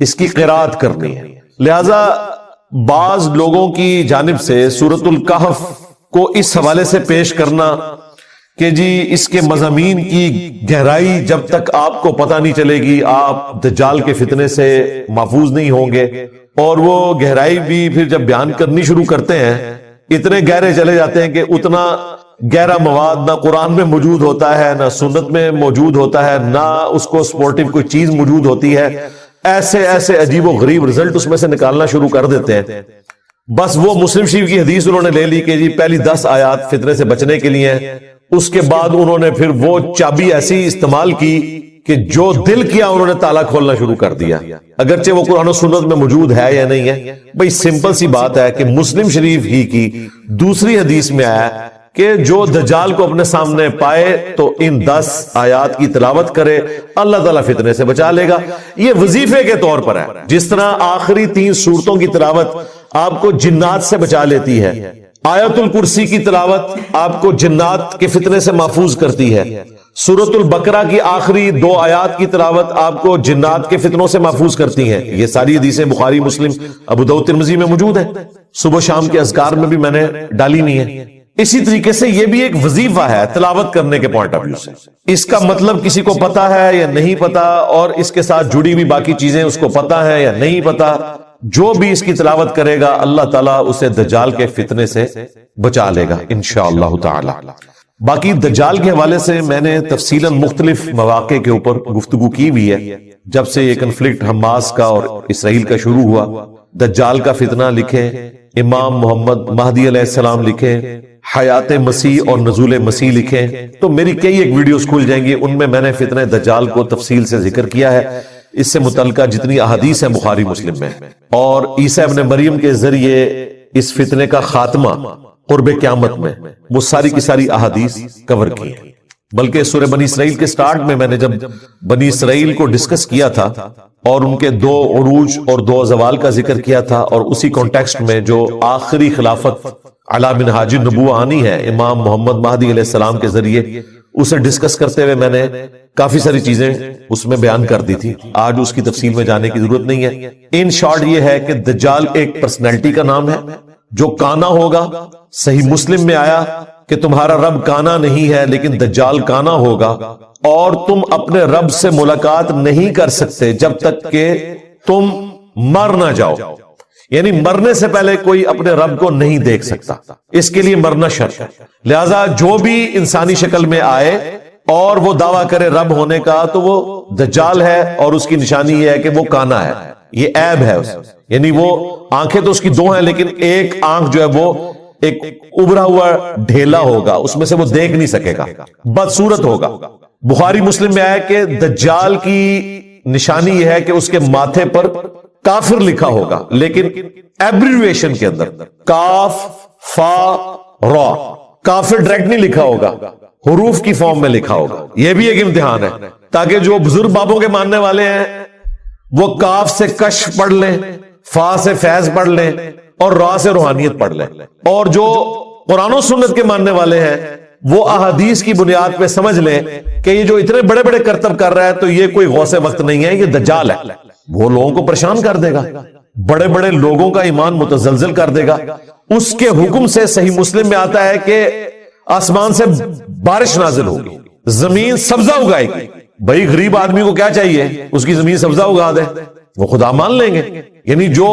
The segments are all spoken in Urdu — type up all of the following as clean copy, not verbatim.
اس کی قرات کرنی ہے. لہذا بعض لوگوں کی جانب سے سورۃ الکہف کو اس حوالے سے پیش کرنا کہ جی اس کے مضامین کی گہرائی جب تک آپ کو پتہ نہیں چلے گی آپ دجال کے فتنے سے محفوظ نہیں ہوں گے، اور وہ گہرائی بھی پھر جب بیان کرنی شروع کرتے ہیں اتنے گہرے چلے جاتے ہیں کہ اتنا گہرا مواد نہ قرآن میں موجود ہوتا ہے، نہ سنت میں موجود ہوتا ہے، نہ اس کو سپورٹیو کوئی چیز موجود ہوتی ہے. ایسے ایسے عجیب و غریب رزلٹ اس میں سے نکالنا شروع کر دیتے ہیں. بس وہ مسلم شریف کی حدیث انہوں نے لے لی کہ جی پہلی 10 آیات فتنے سے بچنے کے لیے ہیں، اس کے بعد انہوں نے پھر وہ چابی ایسی استعمال کی کہ جو دل کیا انہوں نے تالا کھولنا شروع کر دیا، اگرچہ وہ قرآن و سنت میں موجود ہے یا نہیں ہے. بھئی سمپل سی بات ہے کہ مسلم شریف ہی کی دوسری حدیث میں آیا کہ جو دجال کو اپنے سامنے پائے تو ان 10 آیات کی تلاوت کرے، اللہ تعالیٰ فتنے سے بچا لے گا. یہ وظیفے کے طور پر ہے. جس طرح آخری 3 سورتوں کی تلاوت آپ کو جنات سے بچا لیتی ہے، آیت الکرسی کی تلاوت آپ کو جنات کے فتنے سے محفوظ کرتی ہے، سورۃ البقرہ کی آخری 2 آیات کی تلاوت آپ کو جنات کے فتنوں سے محفوظ کرتی ہیں. یہ ساری حدیثیں بخاری، مسلم، ابو داؤد، ترمذی میں موجود ہیں. صبح شام کے اذکار میں بھی میں نے ڈالی نہیں ہے. اسی طریقے سے یہ بھی ایک وظیفہ ہے تلاوت کرنے کے پوائنٹ آف ویو سے. اس کا مطلب کسی کو پتا ہے یا نہیں پتا، اور اس کے ساتھ جڑی ہوئی باقی چیزیں اس کو پتا ہے یا نہیں پتا، جو بھی اس کی تلاوت کرے گا اللہ تعالیٰ اسے دجال کے فتنے سے بچا لے گا انشاءاللہ تعالی. باقی دجال کے حوالے سے میں نے تفصیلاً مختلف مواقع کے اوپر گفتگو کی ہوئی ہے. جب سے یہ کنفلکٹ حماس کا اور اسرائیل کا شروع ہوا، دجال کا فتنہ لکھیں، امام محمد مہدی علیہ السلام لکھیں، حیات مسیح اور نزول مسیح لکھیں، تو میری کئی ایک ویڈیوز کھل جائیں گی. ان میں میں نے فتنہ دجال کو تفصیل سے ذکر کیا ہے. اس سے متعلقہ جتنی احادیث ہیں بخاری مسلم میں، اور عیسیٰ ابن مریم کے ذریعے اس فتنے کا خاتمہ قرب قیامت میں، وہ ساری کی ساری احادیث کور کی. بلکہ سورہ بنی اسرائیل کے سٹارٹ میں نے جب بنی اسرائیل کو ڈسکس کیا تھا اور ان کے 2 عروج اور 2 زوال کا ذکر کیا تھا، اور اسی کانٹیکسٹ میں جو آخری خلافت علی منہاج النبوہ آنی ہے امام محمد مہدی علیہ السلام کے ذریعے، اسے ڈسکس کرتے ہوئے میں نے کافی ساری چیزیں اس میں بیان کر دی تھی. آج اس کی تفصیل میں جانے کی ضرورت نہیں ہے. ان شارٹ یہ ہے کہ دجال ایک پرسنالٹی کا نام ہے جو کانا ہوگا. صحیح مسلم میں آیا کہ تمہارا رب کانا نہیں ہے لیکن دجال کانا ہوگا، اور تم اپنے رب سے ملاقات نہیں کر سکتے جب تک کہ تم مر نہ جاؤ. یعنی مرنے سے پہلے کوئی اپنے رب کو نہیں دیکھ سکتا، اس کے لیے مرنا شرط ہے. لہذا جو بھی انسانی شکل میں آئے اور وہ دعویٰ کرے رب ہونے کا تو وہ دجال ہے، اور اس کی نشانی یہ ہے کہ وہ کانا ہے. یہ عیب ہے یعنی وہ آنکھیں تو اس کی 2 ہیں لیکن ایک آنکھ جو ہے وہ ایک ابھرا ہوا ڈھیلا ہوگا، اس میں سے وہ دیکھ نہیں سکے گا، بدصورت ہوگا. بخاری مسلم میں آیا کہ دجال کی نشانی یہ ہے کہ اس کے ماتھے پر کافر لکھا ہوگا، لیکن ایبریویشن کے اندر کاف فا را، کافر ڈائریکٹ نہیں لکھا ہوگا، حروف کی فارم میں لکھا ہوگا. یہ بھی ایک امتحان ہے تاکہ جو بزرگ بابوں کے ماننے والے ہیں وہ کاف سے کشف پڑھ لیں، فا سے فیض پڑھ لیں، اور را سے روحانیت پڑھ لیں. اور جو قرآن و سنت کے ماننے والے ہیں وہ احادیث کی بنیاد پہ سمجھ لیں کہ یہ جو اتنے بڑے بڑے کرتب کر رہا ہے تو یہ کوئی غوث وقت نہیں ہے، یہ دجال ہے. وہ لوگوں کو پریشان کر دے گا، بڑے بڑے لوگوں کا ایمان متزلزل کر دے گا. اس کے حکم سے صحیح مسلم میں آتا ہے کہ آسمان سے بارش نازل ہوگی، زمین سبزہ اگائے گی. بھائی غریب آدمی کو کیا چاہیے، اس کی زمین سبزہ اگا دے، وہ خدا مان لیں گے. یعنی جو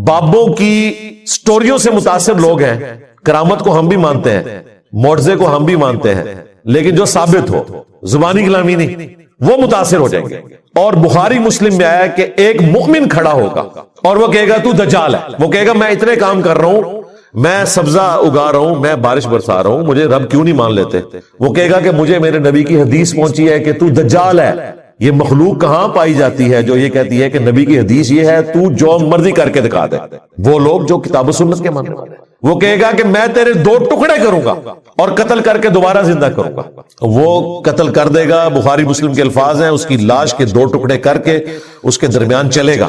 بابوں کی سٹوریوں سے متاثر لوگ ہیں، کرامت کو ہم بھی مانتے ہیں، معجزے کو ہم بھی مانتے ہیں، لیکن جو ثابت ہو، زبانی کلامی نہیں، وہ متاثر ہو جائیں گے. اور بخاری مسلم میں آیا کہ ایک مومن کھڑا ہوگا اور وہ کہے گا تو دجال ہے. وہ کہے گا میں اتنے کام کر رہا ہوں، میں سبزہ اگا رہا ہوں، میں بارش برسا رہا ہوں، مجھے رب کیوں نہیں مان لیتے؟ وہ کہے گا کہ مجھے میرے نبی کی حدیث پہنچی ہے کہ تو دجال ہے. یہ مخلوق کہاں پائی جاتی ہے جو یہ کہتی ہے کہ نبی کی حدیث یہ ہے تو جو مرضی کر کے دکھا دے؟ وہ لوگ جو کتاب و سنت کے ماننے والے ہیں. وہ کہے گا کہ میں تیرے 2 ٹکڑے کروں گا اور قتل کر کے دوبارہ زندہ کروں گا. وہ قتل کر دے گا، بخاری مسلم کے الفاظ ہیں، اس کی لاش کے 2 ٹکڑے کر کے اس کے درمیان چلے گا،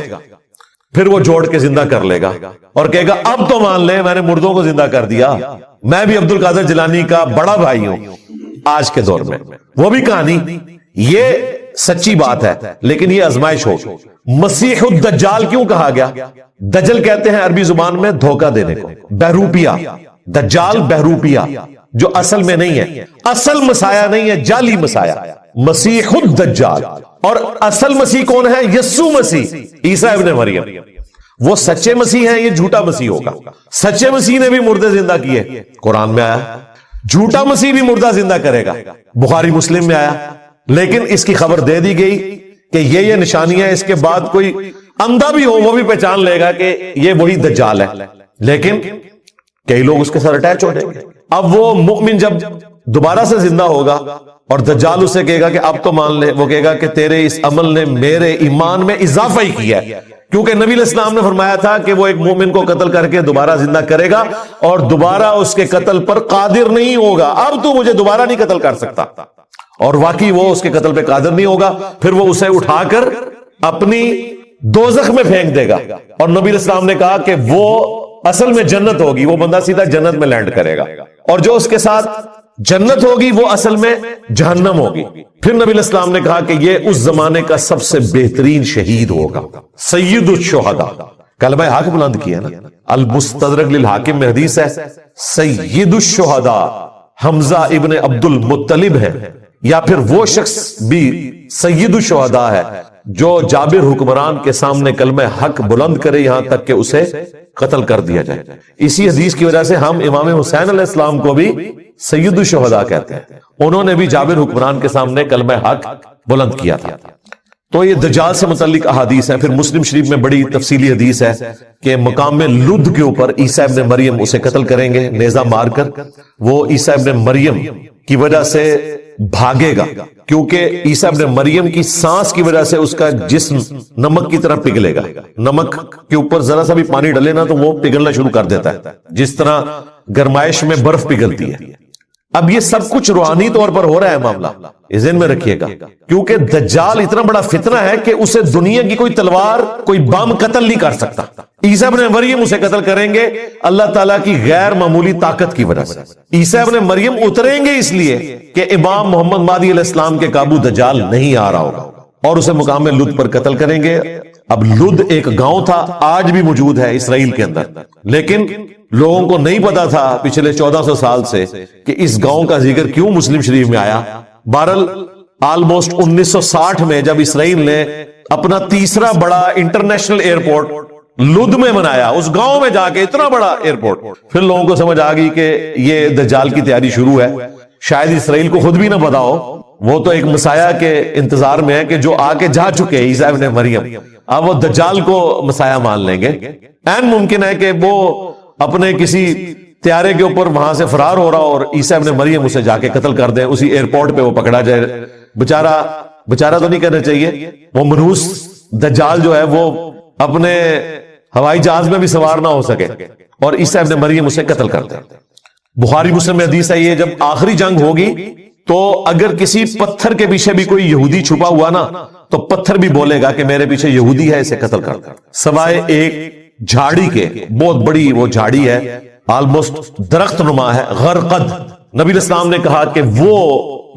پھر وہ جوڑ کے زندہ کر لے گا اور کہے گا اب تو مان لے میں نے مردوں کو زندہ کر دیا، میں بھی عبد القادر جیلانی کا بڑا بھائی ہوں آج کے دور میں. وہ بھی کہانی یہ سچی بات ہے لیکن یہ آزمائش ہو. مسیح الدجال کیوں کہا گیا؟ دجل کہتے ہیں عربی زبان میں دھوکہ دینے کو، بہروپیہ. دجال بہروپیہ جو اصل میں نہیں ہے، اصل مسیح نہیں ہے، جعلی مسیح. مسیح الدجال. اور اصل مسیح کون ہے؟ یسوع مسیح، عیسیٰ ابن مریم. وہ سچے مسیح ہیں، یہ جھوٹا مسیح ہوگا. سچے مسیح نے بھی مردے زندہ کیے، قرآن میں آیا. جھوٹا مسیح بھی مردہ زندہ کرے گا، بخاری مسلم میں آیا. لیکن اس کی خبر دے دی گئی کہ یہ نشانیاں، اس کے بعد کوئی اندھا بھی ہو وہ بھی پہچان لے گا کہ یہ وہی دجال ہے. لیکن کئی لوگ اس کے ساتھ اٹیچ ہو جائیں گے. اب وہ مؤمن جب دوبارہ سے زندہ ہوگا اور دجال اسے کہے گا کہ اب تو مان لے، وہ کہے گا کہ تیرے اس عمل نے میرے ایمان میں اضافہ ہی کیا ہے، کیونکہ نبی علیہ السلام نے فرمایا تھا کہ وہ ایک مومن کو قتل کر کے دوبارہ زندہ کرے گا اور دوبارہ اس کے قتل پر قادر نہیں ہوگا. اب تو مجھے دوبارہ نہیں قتل کر سکتا. اور واقعی وہ اس کے قتل پہ قادر نہیں ہوگا. پھر وہ اسے اٹھا کر اپنی دوزخ میں پھینک دے گا. اور نبی علیہ السلام نے کہا کہ وہ اصل میں جنت ہوگی، وہ بندہ سیدھا جنت میں لینڈ کرے گا. اور جو اس کے ساتھ جنت ہوگی وہ اصل میں جہنم ہوگی. پھر نبی علیہ السلام نے کہا کہ یہ اس زمانے کا سب سے بہترین شہید ہوگا، سید الشہداء. کلمہ حق بلند کیا نا. المستدرک للحاکم میں حدیث ہے سید الشہداء حمزہ ابن عبد المطلب ہے، یا پھر وہ شخص بھی سید الشہداء ہے جو جابر حکمران کے سامنے کلمہ حق بلند کرے یہاں تک کہ اسے قتل کر دیا جائے. اسی حدیث کی وجہ سے ہم امام حسین علیہ السلام کو بھی سید الشہداء کہتے ہیں. انہوں نے بھی جابر حکمران کے سامنے کلمہ حق بلند کیا تھا. تو یہ دجال سے متعلق احادیث ہیں. پھر مسلم شریف میں بڑی تفصیلی حدیث ہے کہ مقام لد کے اوپر عیسیٰ ابن مریم اسے قتل کریں گے نیزہ مار کر. وہ عیسیٰ ابن مریم کی وجہ سے بھاگے گا، کیونکہ عیسیٰ ابن مریم کی سانس کی وجہ سے اس کا جسم نمک کی طرح پگھلے گا. نمک کے اوپر ذرا سا بھی پانی ڈلے نا تو وہ پگھلنا شروع کر دیتا ہے، جس طرح گرمائش میں برف پگھلتی ہے. اب یہ سب کچھ روحانی طور پر ہو رہا ہے معاملہ، یہ ذہن میں رکھیے گا. کیونکہ دجال اتنا بڑا فتنہ ہے کہ اسے دنیا کی کوئی تلوار کوئی بم قتل نہیں کر سکتا. عیسیٰ ابن مریم اسے قتل کریں گے اللہ تعالیٰ کی غیر معمولی طاقت کی وجہ سے. عیسیٰ ابن مریم اتریں گے اس لیے کہ امام محمد مہدی علیہ السلام کے قابو دجال نہیں آ رہا ہوگا، اور اسے مقام لد پر قتل کریں گے. اب لد ایک گاؤں تھا، آج بھی موجود ہے اسرائیل کے اندر، لیکن لوگوں کو نہیں پتا تھا پچھلے 1400 سال سے کہ اس گاؤں کا ذکر کیوں مسلم شریف میں آیا. بہرحال آلموسٹ 1960 میں جب اسرائیل نے اپنا تیسرا بڑا انٹرنیشنل ایئرپورٹ لد میں بنایا، اس گاؤں میں جا کے اتنا بڑا ایئرپورٹ، پھر لوگوں کو سمجھ آ گئی کہ یہ دجال کی تیاری شروع ہے. شاید اسرائیل کو خود بھی نہ پتا ہو، وہ تو ایک مسیح کے انتظار میں ہے کہ جو آ کے جا چکے عیسیٰ ابن مریم. اب وہ دجال کو مسیح مان لیں گے. این ممکن ہے کہ وہ اپنے کسی طیارے کے اوپر وہاں سے فرار ہو رہا اور عیسیٰ ابن مریم اسے جا کے قتل کر دیں، اسی ایئرپورٹ پہ وہ پکڑا جائے. بچارہ تو نہیں کہنا چاہیے، وہ منحوس دجال جو ہے وہ اپنے ہوائی جہاز میں بھی سوار نہ ہو سکے اور عیسیٰ ابن مریم اسے قتل کر دیں. بخاری مسلم میں حدیث ہے یہ جب آخری جنگ ہوگی تو اگر کسی پتھر کے پیچھے بھی کوئی یہودی چھپا ہوا نا تو پتھر بھی بولے گا کہ میرے پیچھے یہودی ہے، اسے قتل کر دیں. سوائے ایک جھاڑی کے، بہت بڑی وہ جھاڑی ہے، آلموسٹ درخت نما ہے، غرقد. نبی علیہ السلام نے کہا کہ وہ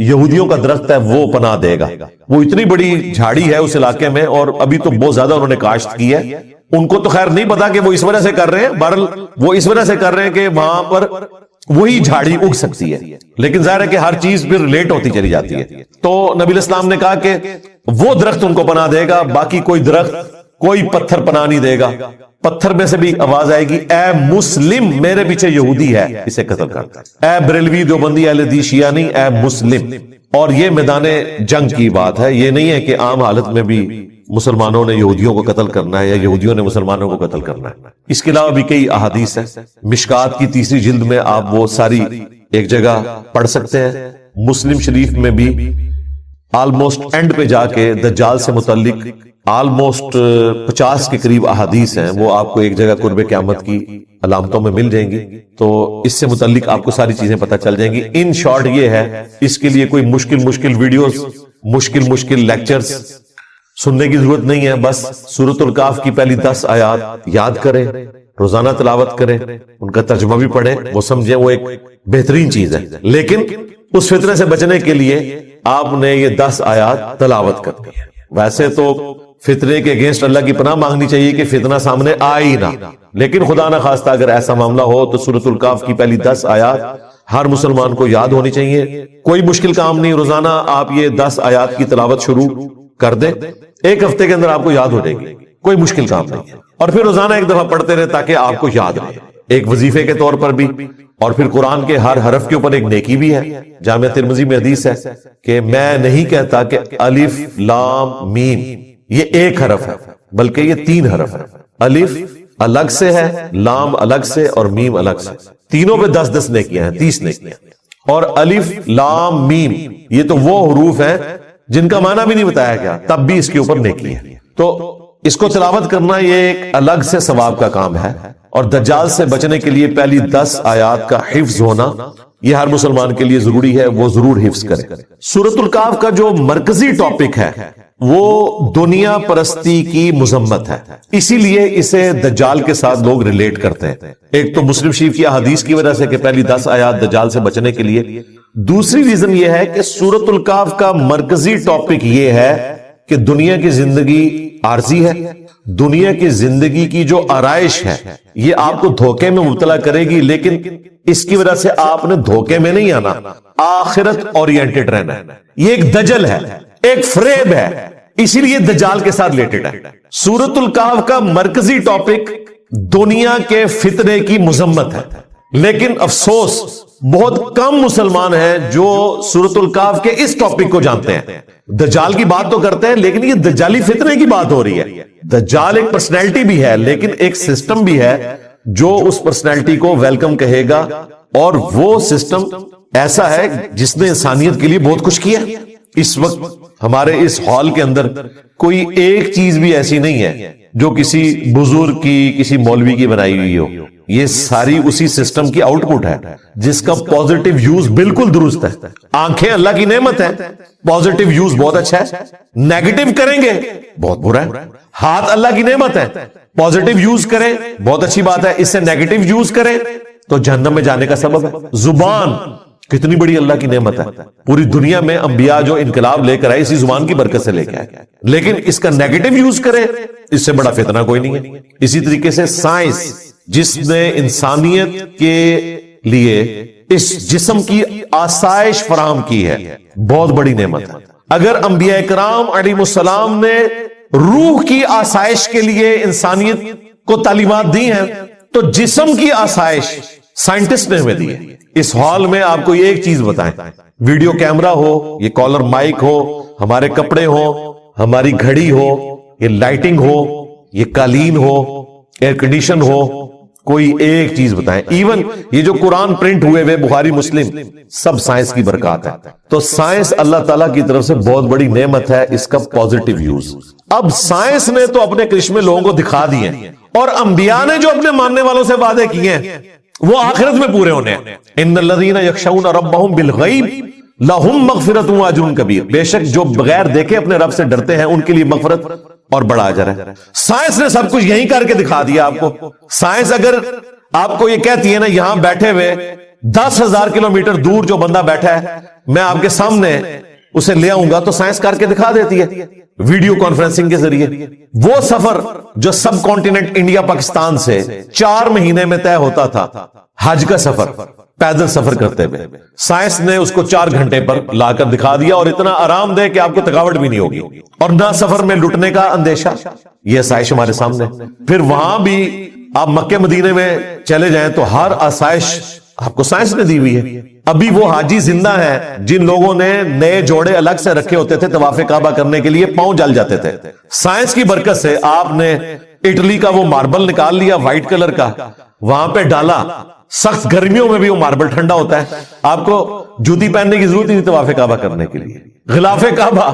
یہودیوں کا درخت ہے، وہ پناہ دے گا. وہ اتنی بڑی جھاڑی ہے اس علاقے میں، اور ابھی تو بہت زیادہ انہوں نے کاشت کی ہے. ان کو تو خیر نہیں پتا کہ وہ اس وجہ سے کر رہے ہیں، بہرحال وہ اس وجہ سے کر رہے ہیں کہ وہاں پر وہی جھاڑی اگ سکتی ہے. لیکن ظاہر ہے کہ ہر چیز پھر ریلیٹ ہوتی چلی جاتی ہے. تو نبی علیہ السلام نے کہا کہ وہ درخت ان کو پناہ دے گا، باقی کوئی درخت کوئی پتھر پناہ نہیں دے گا. پتھر میں سے بھی آواز آئے گی، اے مسلم میرے پیچھے یہودی ہے، اسے قتل کر. اے بریلوی دیوبندی اہل حدیث شیعہ نہیں، اے مسلم. اور یہ میدان جنگ کی بات ہے، یہ نہیں ہے کہ عام حالت میں بھی مسلمانوں نے یہودیوں کو قتل کرنا ہے یا یہودیوں نے مسلمانوں کو قتل کرنا ہے. اس کے علاوہ بھی کئی احادیث ہیں. مشکات کی تیسری جلد میں آپ وہ ساری ایک جگہ پڑھ سکتے ہیں. مسلم شریف میں بھی آلموسٹ اینڈ پہ جا کے دجال سے متعلق آلموسٹ 50 کے قریب احادیث ہیں، وہ آپ کو ایک جگہ قرب قیامت کی علامتوں میں مل جائیں گی. تو اس سے متعلق آپ کو ساری چیزیں پتہ چل جائیں گی. ان شارٹ یہ ہے، اس کے لیے کوئی مشکل ویڈیوز، مشکل لیکچرز سننے کی ضرورت نہیں ہے. بس سورۃ الکاف کی پہلی 10 آیات یاد کریں، روزانہ تلاوت کریں، ان کا ترجمہ بھی پڑھیں، وہ سمجھیں، وہ ایک بہترین چیز ہے. لیکن اس فتنے سے بچنے کے لیے آپ نے یہ 10 آیات تلاوت کر دی. ویسے تو فتنے کے اگینسٹ اللہ کی پناہ مانگنی چاہیے کہ فتنہ سامنے آئے ہی نہ، لیکن خدا نہ خواستہ اگر ایسا معاملہ ہو تو سورۃ الکہف کی پہلی 10 آیات ہر مسلمان کو یاد ہونی چاہیے. کوئی مشکل کام نہیں، روزانہ آپ یہ 10 آیات کی تلاوت شروع کر دیں، ایک ہفتے کے اندر آپ کو یاد ہو جائے گی، کوئی مشکل کام نہیں ہے. اور پھر روزانہ ایک دفعہ پڑھتے رہے تاکہ آپ کو یاد رہے، ایک وظیفے کے طور پر بھی. اور پھر قرآن کے ہر حرف کے اوپر ایک نیکی بھی ہے. جامعہ ترمذی میں حدیث ہے کہ میں نہیں کہتا کہ الف لام میم یہ ایک حرف ہے، بلکہ یہ 3 حرف ہے. الف الگ سے ہے، لام الگ سے اور میم الگ سے. تینوں پہ 10-10 نیکیاں ہیں، 30 نیکیاں. اور الف لام میم یہ تو وہ حروف ہیں جن کا معنی بھی نہیں بتایا گیا، تب بھی اس کے اوپر نیکی ہے. تو اس کو تلاوت کرنا یہ ایک الگ سے ثواب کا کام ہے. اور دجال سے بچنے کے لیے پہلی 10 آیات کا حفظ ہونا یہ ہر مسلمان کے لیے ضروری ہے، وہ ضرور حفظ کرے. سورۃ الکہف کا جو مرکزی ٹاپک ہے وہ دنیا پرستی کی مذمت ہے، اسی لیے اسے دجال کے ساتھ لوگ ریلیٹ کرتے ہیں. ایک تو مسلم شریف کی حدیث کی وجہ سے کہ پہلی 10 آیات دجال سے بچنے کے لیے. دوسری ریزن یہ ہے کہ سورۃ الکہف کا مرکزی ٹاپک یہ ہے کہ دنیا کی زندگی عارضی ہے. دنیا کی زندگی کی جو آرائش ہے یہ آپ کو دھوکے میں مبتلا کرے گی، لیکن اس کی وجہ سے آپ نے دھوکے میں نہیں آنا، آخرت اورینٹڈ رہنا ہے. یہ ایک دجل ہے، ایک فریب ہے، اسی لیے دجال کے ساتھ ریلیٹڈ ہے. سورۃ الکہف کا مرکزی ٹاپک دنیا کے فتنے کی مذمت ہے، لیکن افسوس بہت کم مسلمان ہیں جو سورۃ الکہف کے اس ٹاپک کو جانتے ہیں. دجال کی بات تو کرتے ہیں لیکن یہ دجالی فتنے کی بات ہو رہی ہے. دجال ایک پرسنالٹی بھی ہے لیکن ایک سسٹم بھی ہے جو اس پرسنالٹی کو ویلکم کہے گا، اور وہ سسٹم ایسا ہے جس نے انسانیت کے لیے بہت کچھ کیا. اس وقت ہمارے اس ہال کے اندر کوئی ایک چیز بھی ایسی نہیں ہے جو کسی بزرگ کی، کسی مولوی کی بنائی ہوئی ہو. یہ ساری اسی سسٹم کی آؤٹ پٹ ہے جس کا پازیٹیو یوز بالکل درست ہے. آنکھیں اللہ کی نعمت ہے، پازیٹیو یوز بہت اچھا ہے. نیگیٹو کریں گے بہت برا ہے. ہاتھ اللہ کی نعمت ہے، پازیٹیو یوز کریں بہت اچھی بات ہے، اس سے نیگیٹو یوز کریں تو جہنم میں جانے کا سبب ہے. زبان کتنی بڑی اللہ کی نعمت ہے. پوری دنیا میں انبیاء جو انقلاب لے کر آئے اسی زبان کی برکت سے لے کے آئے، لیکن اس کا نیگیٹو یوز کرے اس سے بڑا فتنہ کوئی نہیں ہے. اسی طریقے سے سائنس جس نے انسانیت کے لیے اس جسم کی آسائش فراہم کی ہے بہت بڑی نعمت ہے. اگر انبیاء کرام علیہ السلام نے روح کی آسائش کے لیے انسانیت کو تعلیمات دی ہیں تو جسم کی آسائش سائنٹسٹ نے ہمیں دی ہے. اس ہال میں آپ کو یہ ایک چیز بتائیں، ویڈیو کیمرہ ہو، یہ کالر مائک ہو، ہمارے کپڑے ہو، ہماری گھڑی ہو، یہ لائٹنگ ہو، یہ قالین ہو، ایئر کنڈیشن ہو، کوئی ایک چیز بتائیں. ایون یہ جو قرآن پرنٹ ہوئے ہوئے بخاری مسلم سب سائنس کی برکات ہے. تو سائنس اللہ تعالیٰ کی طرف سے بہت بڑی نعمت ہے، اس کا پازیٹیو یوز. اب سائنس نے تو اپنے کرشمے لوگوں کو دکھا دیے ہیں، اور انبیاء نے جو اپنے ماننے والوں سے وعدے کیے ہیں وہ آخرت میں پورے ہونے ہیں. ان الذین یخشون ربہم بالغیب لہم مغفرۃ و اجر کبیر. بے شک جو بغیر دیکھے اپنے رب سے ڈرتے ہیں ان کے لیے مغفرت اور بڑا اجر ہے. سائنس نے سب کچھ یہیں کر کے دکھا دیا آپ کو. سائنس اگر آپ کو یہ کہتی ہے نا یہاں بیٹھے ہوئے 10,000 کلومیٹر دور جو بندہ بیٹھا ہے میں آپ کے سامنے اسے لے آؤں گا تو سائنس کر کے دکھا دیتی ہے ویڈیو کانفرنسنگ کے ذریعے. وہ سفر جو سب کانٹیننٹ انڈیا پاکستان سے 4 مہینے میں طے ہوتا تھا، حج کا سفر پیدل سفر کرتے ہوئے، سائنس نے اس کو 4 گھنٹے پر لا کر دکھا دیا، اور اتنا آرام دہ کہ آپ کو تھکاوٹ بھی نہیں ہوگی اور نہ سفر میں لٹنے کا اندیشہ. یہ آسائش ہمارے سامنے. پھر وہاں بھی آپ مکہ مدینے میں چلے جائیں تو ہر آسائش آپ کو سائنس نے دی ہوئی ہے. ابھی وہ حاجی زندہ ہیں جن لوگوں نے نئے جوڑے الگ سے رکھے ہوتے تھے طواف کعبہ کرنے کے لیے، پاؤں جل جاتے تھے. سائنس کی برکت سے آپ نے اٹلی کا وہ ماربل نکال لیا وائٹ کلر کا، وہاں پہ ڈالا. سخت گرمیوں میں بھی وہ ماربل ٹھنڈا ہوتا ہے، آپ کو جوتی پہننے کی ضرورت ہی نہیں طواف کعبہ کرنے کے لیے. غلاف کعبہ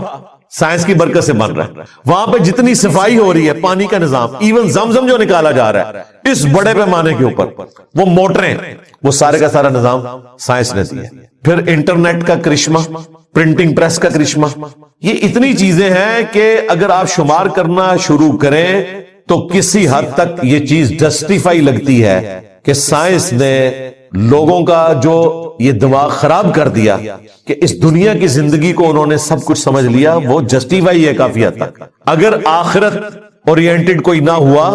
سائنس کی برکت سے بن رہا ہے. وہاں پہ جتنی صفائی ہو رہی ہے، پانی کا نظام، ایون زمزم جو نکالا جا رہا ہے اس بڑے پیمانے کے اوپر، وہ موٹریں، وہ سارے کا سارا نظام سائنس نے دیا. پھر انٹرنیٹ کا کرشمہ، پرنٹنگ پریس کا کرشمہ، یہ اتنی چیزیں ہیں کہ اگر آپ شمار کرنا شروع کریں تو کسی حد تک یہ چیز جسٹیفائی لگتی ہے کہ سائنس نے لوگوں کا جو یہ دماغ خراب کر دیا کہ اس دنیا کی زندگی کو انہوں نے سب کچھ سمجھ لیا، وہ جسٹیفائی ہے کافی حد تک۔ اگر آخرت اورینٹڈ کوئی نہ ہوا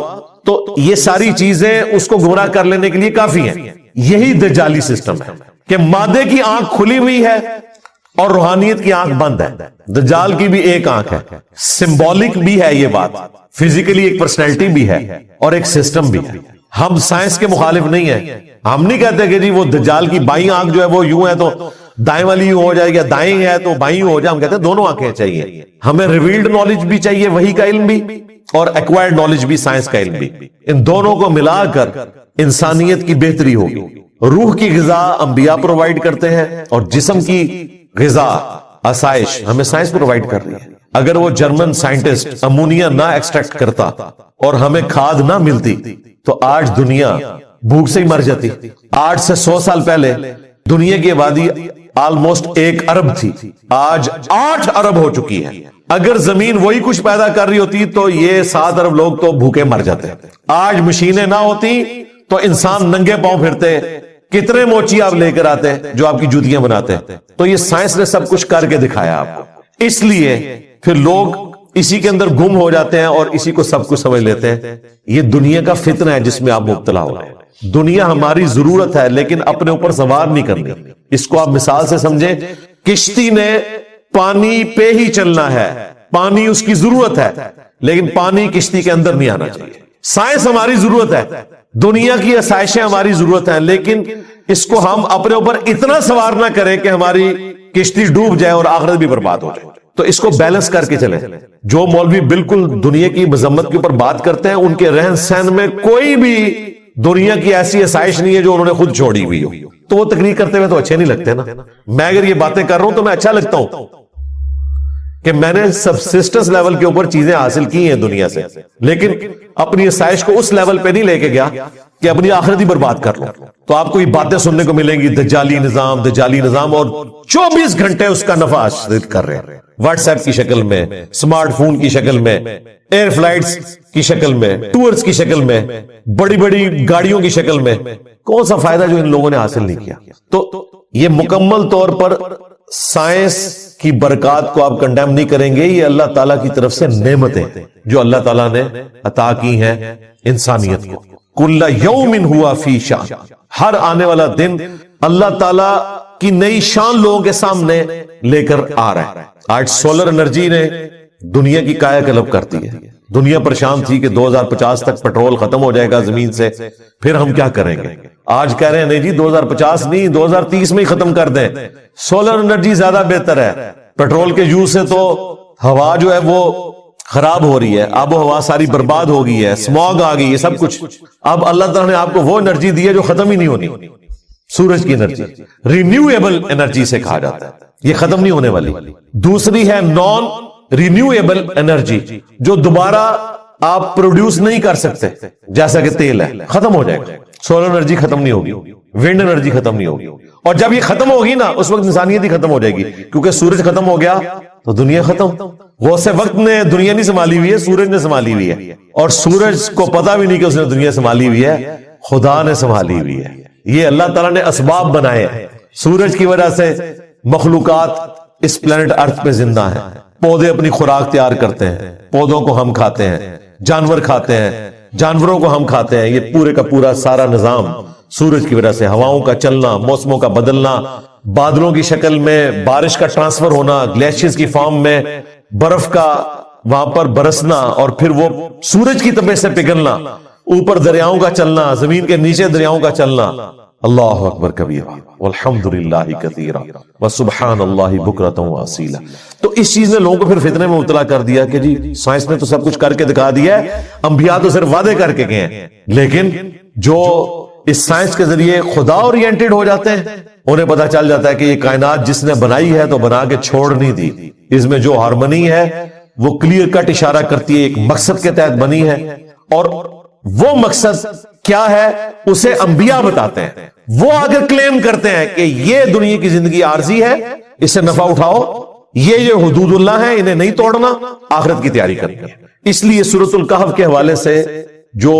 تو یہ ساری چیزیں اس کو گمراہ کر لینے کے لیے کافی ہیں۔ یہی دجالی سسٹم ہے کہ مادے کی آنکھ کھلی ہوئی ہے اور روحانیت کی آنکھ بند ہے۔ دجال کی بھی ایک آنکھ ہے، سمبولک بھی ہے یہ بات، فزیکلی ایک پرسنالٹی بھی ہے اور ایک سسٹم بھی ہے۔ ہم سائنس کے مخالف نہیں ہیں، ہم نہیں کہتے کہ جی وہ دجال کی بائیں آنکھ جو ہے وہ یوں ہے تو دائیں والی یوں ہو جائے گی، دائیں ہے تو بائیں ہو جائے۔ ہم کہتے ہیں دونوں آنکھیں چاہیے، ہمیں ریویلڈ نالج بھی چاہیے، وحی کا علم بھی، اور ایکوائرڈ نالج بھی، سائنس کا علم بھی۔ ان دونوں کو ملا کر انسانیت کی بہتری ہوگی۔ روح کی غذا انبیاء پرووائڈ کرتے ہیں اور جسم کی غذا آسائش ہمیں سائنس پرووائڈ کر رہی ہے۔ اگر وہ جرمن سائنٹسٹ امونیا نہ ایکسٹریکٹ کرتا اور ہمیں کھاد نہ ملتی تو آج دنیا بھوک سے ہی مر جاتی۔ 8 سے 100 سال پہلے دنیا کی آبادی آلموسٹ 1 ارب تھی، آج 8 ارب ہو چکی ہے۔ اگر زمین وہی کچھ پیدا کر رہی ہوتی تو یہ 7 ارب لوگ تو بھوکے مر جاتے۔ آج مشینیں نہ ہوتی تو انسان ننگے پاؤں پھرتے، کتنے موچی آپ لے کر آتے جو آپ کی جوتیاں بناتے۔ تو یہ سائنس نے سب کچھ کر کے دکھایا آپ کو، اس لیے پھر لوگ اسی کے اندر گم ہو جاتے ہیں اور اسی کو سب کچھ سمجھ لیتے ہیں۔ یہ دنیا کا فتنہ ہے جس میں آپ مبتلا ہو رہے ہیں۔ دنیا ہماری ضرورت ہے لیکن اپنے اوپر سوار نہیں کرنی۔ اس کو آپ مثال سے سمجھیں، کشتی نے پانی پہ ہی چلنا ہے، پانی اس کی ضرورت ہے لیکن پانی کشتی کے اندر نہیں آنا چاہیے۔ سائنس ہماری ضرورت ہے، دنیا کی آسائشیں ہماری ضرورت ہیں، لیکن اس کو ہم اپنے اوپر اتنا سوار نہ کریں کہ ہماری کشتی ڈوب جائے اور آخرت بھی برباد ہو جائے۔ تو اس کو بیلنس کر کے چلیں۔ جو مولوی بالکل دنیا کی مذمت کے اوپر بات کرتے ہیں، ان کے رہن سہن میں کوئی بھی دنیا کی ایسی آسائش نہیں ہے جو انہوں نے خود چھوڑی ہوئی ہو، تو وہ تقریر کرتے ہوئے تو اچھے نہیں لگتے نا۔ میں اگر یہ باتیں کر رہا ہوں تو میں اچھا لگتا ہوں کہ میں نے سبسسٹنس لیول کے اوپر چیزیں حاصل کی ہیں دنیا سے، لیکن اپنی آسائش کو اس لیول پہ نہیں لے کے گیا کہ اپنی آخرت ہی برباد کر لوں۔ تو آپ کو یہ باتیں سننے کو ملیں گی، دجالی نظام، دجالی نظام، اور 24 گھنٹے اس کا نفع حاصل کر رہے ہیں، واٹس ایپ کی شکل میں، سمارٹ فون کی شکل میں، ایئر فلائٹس کی شکل میں، ٹورز کی شکل میں، بڑی بڑی گاڑیوں کی شکل میں۔ کون سا فائدہ جو ان لوگوں نے حاصل نہیں کیا؟ تو یہ مکمل طور پر سائنس کی برکات کو آپ کنڈیم نہیں کریں گے، یہ اللہ تعالیٰ کی طرف سے نعمتیں جو اللہ تعالیٰ نے عطا کی ہیں انسانیت کو۔ کل یوم ہوا فی شان، ہر آنے والا دن اللہ تعالیٰ کی نئی شان لوگوں کے سامنے لے کر آ رہا ہے۔ آج سولر انرجی نے دنیا کی کایا کلپ کرتی ہے۔ دنیا پریشان تھی کہ 2050 تک پیٹرول ختم ہو جائے گا زمین سے، پھر ہم کیا کریں گے؟ آج کہہ رہے ہیں نہیں جی 2050 نہیں، 2030 میں ہی ختم کر دیں، سولر انرجی زیادہ بہتر ہے۔ پیٹرول کے یوز سے تو ہوا جو ہے وہ خراب ہو رہی ہے، آب و ہوا ساری برباد ہو گئی ہے، اسموگ آ گئی ہے، سب کچھ۔ اب اللہ تعالیٰ نے آپ کو وہ انرجی دی ہے جو ختم ہی نہیں ہونی، سورج کی انرجی، رینیویبل انرجی سے کہا جاتا ہے، یہ ختم نہیں ہونے والی۔ دوسری ہے نان رینیویبل انرجی، جو دوبارہ آپ پروڈیوس نہیں کر سکتے، جیسا کہ تیل ہے، ختم ہو جائے گا۔ سولر انرجی ختم نہیں ہوگی، ونڈ انرجی ختم نہیں ہوگی، اور جب یہ ختم ہوگی نا اس وقت انسانیت ہی ختم ہو جائے گی، کیونکہ سورج ختم ہو گیا تو دنیا ختم۔ غوث وقت نے دنیا نہیں سنبھالی ہوئی ہے، سورج نے سنبھالی ہوئی ہے، اور سورج کو پتا بھی نہیں کہ اس نے دنیا سنبھالی ہوئی ہے، خدا نے سنبھالی ہوئی ہے۔ یہ اللہ تعالیٰ نے اسباب بنائے ہیں، سورج کی وجہ سے مخلوقات اس پلانٹ ارتھ پہ زندہ ہیں، پودے اپنی خوراک تیار کرتے ہیں، پودوں کو ہم کھاتے ہیں، جانور کھاتے ہیں، جانوروں کو ہم کھاتے ہیں۔ یہ پورے کا پورا سارا نظام سورج کی وجہ سے، ہواؤں کا چلنا، موسموں کا بدلنا، بادلوں کی شکل میں بارش کا ٹرانسفر ہونا، گلیشیئرز کی فارم میں برف کا وہاں پر برسنا، اور پھر وہ سورج کی طبیعت سے پگھلنا، اوپر دریاؤں کا چلنا، زمین کے نیچے دریاؤں کا چلنا۔ اللہ اکبر کبیرہ والحمدللہ کثیرہ وسبحان اللہ بکرۃ واصیلا۔ تو اس چیز نے لوگوں کو پھر فتنے میں مبتلا کر دیا کہ جی سائنس نے تو سب کچھ کر کے دکھا دیا ہے، انبیاء تو صرف وعدے کر کے گئے ہیں، لیکن جو اس سائنس کے ذریعے خدا اورینٹڈ ہو جاتے ہیں انہیں پتا چل جاتا ہے کہ یہ کائنات جس نے بنائی ہے تو بنا کے چھوڑ نہیں دی، اس میں جو ہارمنی ہے وہ کلیئر کٹ اشارہ کرتی ہے، ایک مقصد کے تحت بنی ہے، اور وہ مقصد کیا ہے اسے انبیاء بتاتے ہیں۔ وہ اگر کلیم کرتے ہیں کہ یہ دنیا کی زندگی عارضی ہے، اس سے نفع اٹھاؤ، یہ حدود اللہ ہیں، انہیں نہیں توڑنا، آخرت کی تیاری کرنی ہے۔ اس لیے سورۃ الکہف کے حوالے سے جو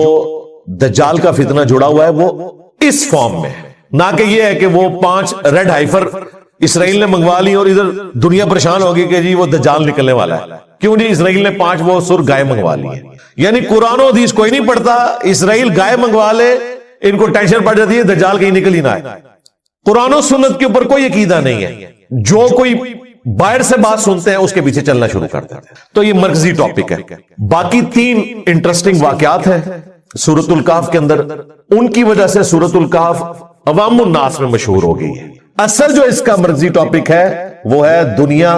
دجال کا فتنہ جڑا ہوا ہے وہ اس فارم میں ہے۔ نہ کہ یہ ہے کہ وہ 5 ریڈ ہائفر اسرائیل نے منگوا لی اور ادھر دنیا پریشان ہوگی کہ جی وہ دجال نکلنے والا ہے. کیوں نہیں؟ اسرائیل نے 5 وہ سر گائے منگوا لی ہیں. یعنی قرآن و حدیث کوئی نہیں پڑھتا, اسرائیل گائے منگوا لے, ان کو ٹینشن پڑ جاتی ہے دجال کہیں نکل ہی نہ آئے. قرآن و سنت کے اوپر کوئی عقیدہ نہیں ہے, جو کوئی باہر سے بات سنتے ہیں اس کے پیچھے چلنا شروع کرتے ہیں. تو یہ مرکزی ٹاپک ہے. باقی 3 انٹرسٹنگ واقعات ہیں سورۃ الکہف کے اندر, ان کی وجہ سے سورۃ الکہف عوام الناس میں مشہور ہو گئی ہے. اصل جو اس کا مرکزی ٹاپک ہے وہ ہے دنیا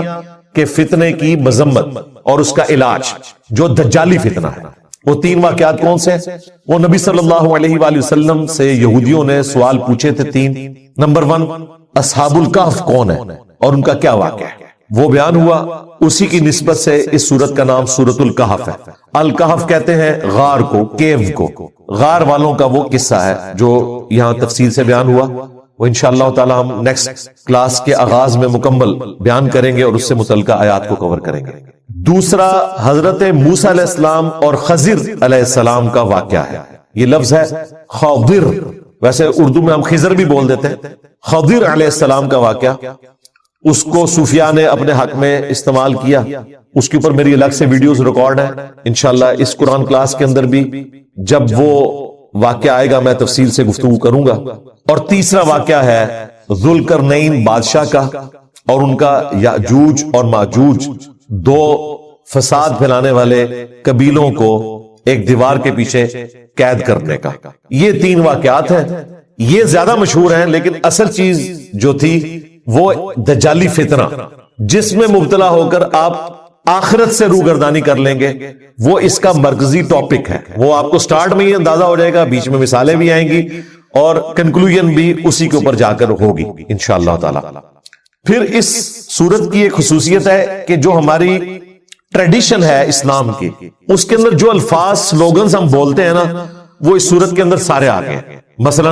کے فتنے کی مذمت اور اس کا علاج, جو دجالی فتنہ ہے. وہ 3 واقعات کون سے ہیں؟ وہ نبی صلی اللہ علیہ وآلہ وسلم سے یہودیوں نے سوال پوچھے تھے 3. نمبر 1, اصحاب الکہف کون ہے اور ان کا کیا واقعہ ہے, وہ بیان ہوا. اسی کی نسبت سے اس سورت کا نام سورۃ الکہف ہے. الکہف کہتے ہیں غار کو, کیو کو. غار والوں کا وہ قصہ ہے جو یہاں تفصیل سے بیان ہوا. وہ انشاءاللہ تعالی ہم نیکسٹ کلاس کے آغاز میں مکمل بیان کریں گے اور اس سے متعلقہ آیات کو کور کریں گے. دوسرا, حضرت موسیٰ علیہ السلام اور خضر علیہ السلام کا واقعہ ہے. یہ لفظ ہے خضر, ویسے اردو میں ہم خضر بھی بول دیتے ہیں. خضر علیہ السلام کا واقعہ, اس کو صوفیاء نے اپنے حق میں استعمال کیا. اس کے اوپر میری الگ سے ویڈیوز ریکارڈ ہیں, انشاءاللہ اس قرآن کلاس کے اندر بھی جب وہ واقعہ آئے گا میں تفصیل سے گفتگو کروں گا. اور تیسرا واقعہ ہے ذوالقرنین بادشاہ کا اور ان کا یاجوج اور ماجوج, 2 فساد پھیلانے والے قبیلوں کو ایک دیوار کے پیچھے قید کرنے کا. یہ 3 واقعات ہیں. یہ زیادہ مشہور ہیں, لیکن اصل چیز جو تھی وہ دجالی فتنہ, جس میں مبتلا ہو کر آپ آخرت سے روگردانی کر لیں گے, وہ اس کا مرکزی ٹاپک ہے. وہ آپ کو سٹارٹ میں ہی اندازہ ہو جائے گا, بیچ میں مثالیں بھی آئیں گی اور کنکلوژن بھی اسی کے اوپر جا کر ہوگی انشاءاللہ تعالی. پھر اس سورت کی ایک خصوصیت ہے کہ جو ہماری ٹریڈیشن ہے اسلام کی, اس کے اندر جو الفاظ سلوگنز ہم بولتے ہیں نا, وہ اس سورت کے اندر سارے آ گئے ہیں. مثلا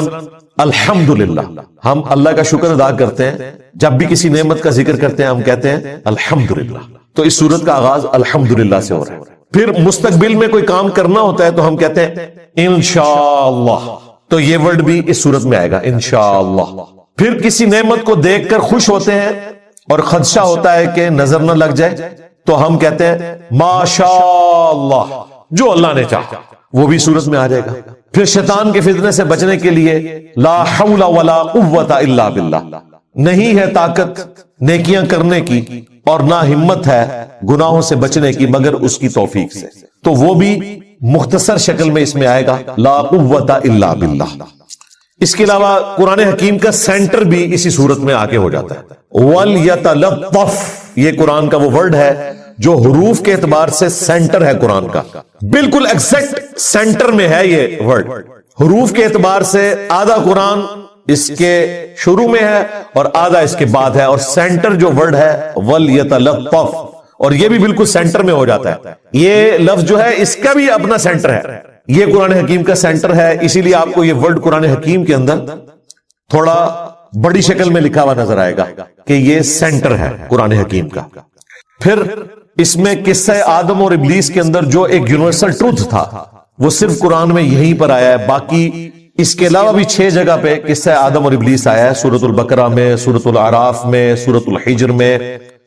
الحمدللہ, ہم اللہ کا شکر ادا کرتے ہیں. جب بھی کسی نعمت کا ذکر کرتے ہیں ہم کہتے ہیں الحمدللہ. تو اس سورت کا آغاز الحمدللہ سے ہو رہا ہے. پھر مستقبل میں کوئی کام کرنا ہوتا ہے تو ہم کہتے ہیں انشاءاللہ, تو یہ ورڈ بھی اس سورت میں آئے گا انشاءاللہ. پھر کسی نعمت کو دیکھ کر خوش ہوتے ہیں اور خدشہ ہوتا ہے کہ نظر نہ لگ جائے تو ہم کہتے ہیں ماشاءاللہ, جو اللہ نے چاہا, وہ بھی سورت میں آ جائے گا. پھر شیطان کے فتنے سے بچنے کے لیے لا حول ولا قوت الا باللہ, نہیں ہے طاقت نیکیاں کرنے کی اور نہ ہمت ہے گناہوں سے بچنے کی مگر اس کی توفیق سے, تو وہ بھی مختصر شکل میں اس میں آئے گا لا قوت الا باللہ. اس کے علاوہ قرآن حکیم کا سینٹر بھی اسی صورت میں آگے ہو جاتا ہے. وَلْيَتَلَطَّفْ, یہ قرآن کا وہ ورڈ ہے جو حروف کے اعتبار سے سینٹر ہے قرآن کا, بالکل ایگزیکٹ سینٹر میں ہے یہ ورڈ. حروف کے اعتبار سے آدھا قرآن اس کے شروع میں ہے اور آدھا اس کے بعد ہے, اور سینٹر جو ورڈ ہے وَلْيَتَلَطَّفْ, اور یہ بھی بالکل سینٹر میں ہو جاتا ہے. یہ لفظ جو ہے اس کا بھی اپنا سینٹر ہے, یہ قرآن حکیم کا سینٹر ہے. اسی لیے آپ کو یہ ورڈ قرآن حکیم کے اندر تھوڑا بڑی شکل میں لکھا ہوا نظر آئے گا کہ یہ سینٹر ہے قرآن حکیم کا. پھر اس میں قصہ آدم اور ابلیس کے اندر جو ایک یونیورسل ٹروتھ تھا وہ صرف قرآن میں یہیں پر آیا ہے. باقی اس کے علاوہ بھی 6 جگہ پہ قصہ آدم اور ابلیس آیا ہے, سورۃ البقرہ میں, سورۃ الاعراف میں, سورۃ الحجر میں,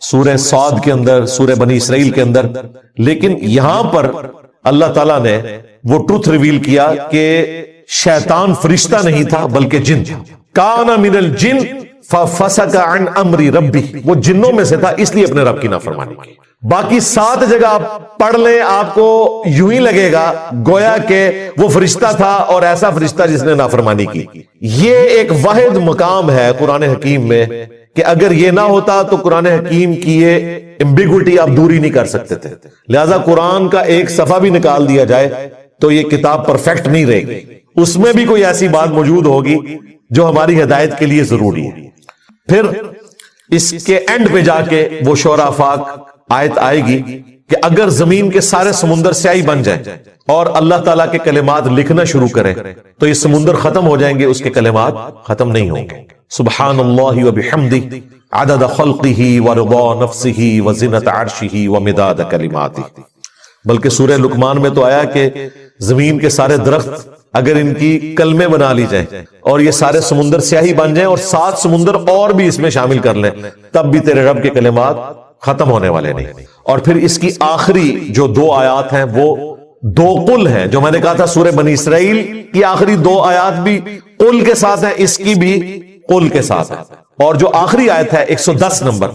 سورہ صاد کے اندر, سورہ بنی اسرائیل کے اندر. لیکن یہاں پر اللہ تعالیٰ نے وہ ٹروتھ ریویل کیا کہ شیطان فرشتہ نہیں تھا بلکہ جن تھا. کان من الجن ففسق عن امر ربی, وہ جنوں میں سے تھا اس لیے اپنے رب کی نافرمانی کی. باقی 7 جگہ آپ پڑھ لیں آپ کو یوں ہی لگے گا گویا کہ وہ فرشتہ تھا اور ایسا فرشتہ جس نے نافرمانی کی. یہ ایک واحد مقام ہے قرآن حکیم میں کہ اگر یہ نہ ہوتا تو قرآن حکیم کی یہ ایمبیگوٹی آپ دوری نہیں کر سکتے تھے. لہذا قرآن کا ایک صفحہ بھی نکال دیا جائے تو یہ کتاب پرفیکٹ نہیں رہے گی, اس میں بھی کوئی ایسی بات موجود ہوگی جو ہماری ہدایت کے لیے ضروری ہے. پھر اس کے اینڈ پہ جا کے وہ شورى فاق آیت آئے گی کہ اگر زمین کے سارے سمندر سیاہی بن جائیں اور اللہ تعالیٰ کے کلمات لکھنا شروع کریں تو یہ سمندر ختم ہو جائیں گے, اس کے کلمات ختم نہیں ہوں گے. سبحان اللہ وبحمدہ عدد خلقہ ورضا نفسہ وزنۃ عرشہ ومداد کلماتہ. بلکہ سورہ لقمان میں تو آیا کہ زمین کے سارے درخت اگر ان کی کلمے بنا لی جائیں اور یہ سارے سمندر سیاہی بن جائیں اور 7 سمندر اور بھی اس میں شامل کر لیں، تب بھی تیرے رب کے کلمات ختم ہونے والے نہیں۔ اور پھر اس کی آخری جو 2 آیات ہیں وہ 2 قل ہیں، جو میں نے کہا تھا سورہ بنی اسرائیل کی آخری 2 آیات بھی قل کے ساتھ ہیں، اس کی بھی قل کے ساتھ ہے۔ اور جو آخری آیت ہے 110 نمبر،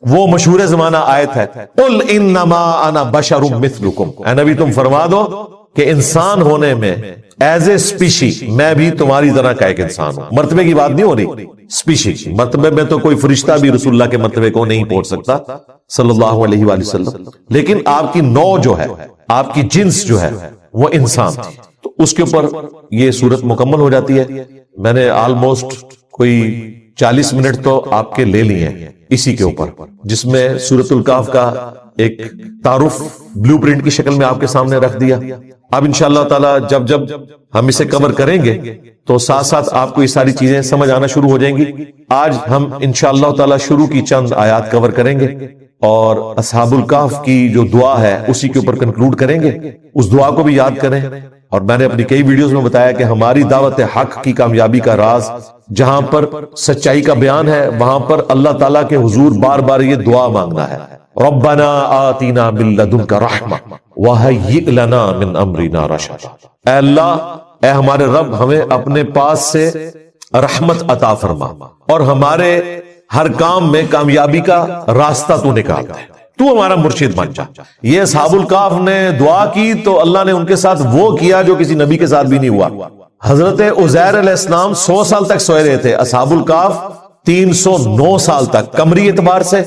وہ مشہور زمانہ آیت ہے، قل انما انا بشر مثلکم، اے نبی تم فرما دو کہ انسان ہونے میں ایز اے اسپیشی میں بھی تمہاری طرح کا ایک انسان ہوں۔ مرتبے کی بات نہیں ہو رہی، اسپیشی مرتبے میں تو کوئی فرشتہ بھی رسول اللہ کے مرتبے کو نہیں پہنچ سکتا صلی اللہ علیہ وآلہ وسلم، لیکن آپ کی نوع جو ہے، آپ کی جنس جو ہے وہ انسان تھی، تو اس کے اوپر یہ صورت مکمل ہو جاتی ہے۔ میں نے آلموسٹ کوئی 40 منٹ تو آپ کے لے لیے ہیں اسی کے اوپر، جس میں سورۃ الکہف کا ایک تعارف بلو پرنٹ کی شکل میں آپ کے سامنے رکھ دیا۔ اب انشاءاللہ تعالی جب جب ہم اسے کور کریں گے تو ساتھ ساتھ آپ کو یہ ساری چیزیں سمجھ آنا شروع ہو جائیں گی۔ آج ہم انشاءاللہ تعالی شروع کی چند آیات کور کریں گے اور اصحاب الکہف کی جو دعا ہے اسی کے اوپر کنکلوڈ کریں گے۔ اس دعا کو بھی یاد کریں، اور میں نے اپنی کئی ویڈیوز میں بتایا کہ ہماری دعوت حق کی کامیابی کا راز جہاں پر سچائی کا بیان ہے وہاں پر اللہ تعالیٰ کے حضور بار بار یہ دعا مانگنا ہے، ربنا آتینا من لدنک رحمہ وہیئ لنا من امرنا رشدا، اے اللہ، اے ہمارے رب، ہمیں اپنے پاس سے رحمت عطا فرما اور ہمارے ہر کام میں کامیابی کا راستہ تو نکال دے، تو ہمارا مرشد بن جا۔ یہ اصحاب الکہف نے دعا کی تو اللہ نے ان کے ساتھ وہ کیا جو کسی نبی کے ساتھ بھی نہیں ہوا۔ حضرت عزیر علیہ السلام 100 سال تک سوئے رہے تھے، اصحاب الکہف 309 سال تک قمری اعتبار سے،